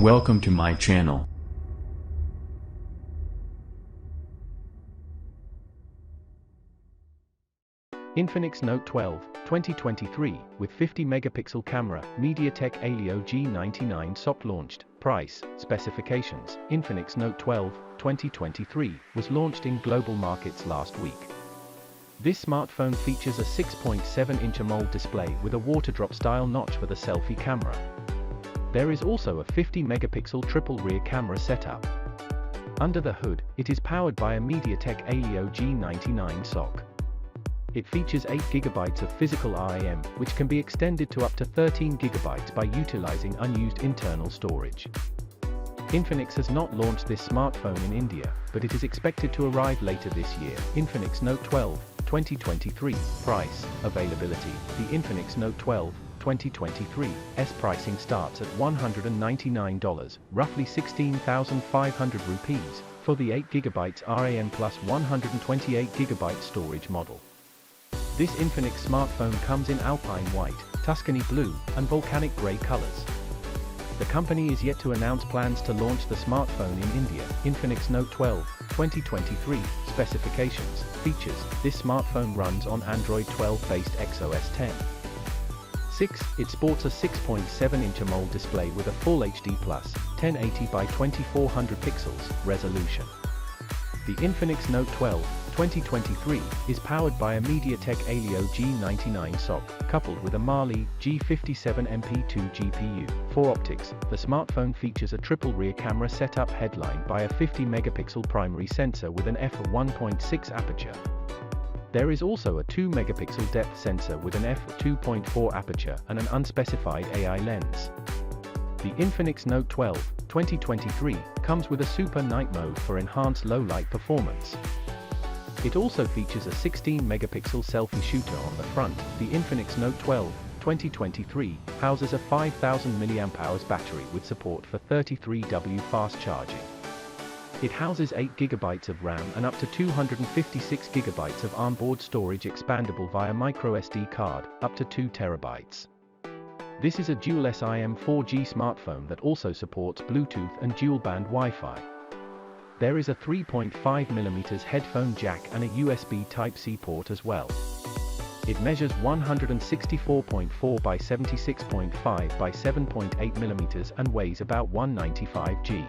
Welcome to my channel. Infinix Note 12, 2023, with 50-megapixel camera, MediaTek Helio G99 SoC launched. Price, specifications. Infinix Note 12, 2023, was launched in global markets last week. This smartphone features a 6.7-inch AMOLED display with a water-drop-style notch for the selfie camera. There is also a 50-megapixel triple rear camera setup. Under the hood, it is powered by a MediaTek Helio G99 SoC. It features 8GB of physical RAM, which can be extended to up to 13GB by utilizing unused internal storage. Infinix has not launched this smartphone in India, but it is expected to arrive later this year. Infinix Note 12, 2023, price, availability. The Infinix Note 12, 2023, S pricing starts at $199, roughly 16,500 rupees, for the 8GB RAM plus 128GB storage model. This Infinix smartphone comes in Alpine White, Tuscany Blue, and Volcanic Grey colors. The company is yet to announce plans to launch the smartphone in India. Infinix Note 12, 2023, specifications, features. This smartphone runs on Android 12-based XOS 10. 6. It sports a 6.7-inch AMOLED display with a full HD+, 1080 by 2400 pixels, resolution. The Infinix Note 12, 2023, is powered by a MediaTek Helio G99 SoC, coupled with a Mali G57 MP2 GPU. For optics, the smartphone features a triple rear camera setup headlined by a 50-megapixel primary sensor with an f1.6 aperture. There is also a 2-megapixel depth sensor with an f2.4 aperture and an unspecified AI lens. The Infinix Note 12, 2023, comes with a Super Night mode for enhanced low-light performance. It also features a 16-megapixel selfie shooter on the front. The Infinix Note 12, 2023, houses a 5000 mAh battery with support for 33W fast charging. It houses 8GB of RAM and up to 256GB of onboard storage expandable via microSD card, up to 2 TB. This is a dual SIM 4G smartphone that also supports Bluetooth and dual-band Wi-Fi. There is a 3.5mm headphone jack and a USB Type-C port as well. It measures 164.4 by 76.5 by 7.8mm and weighs about 195 g.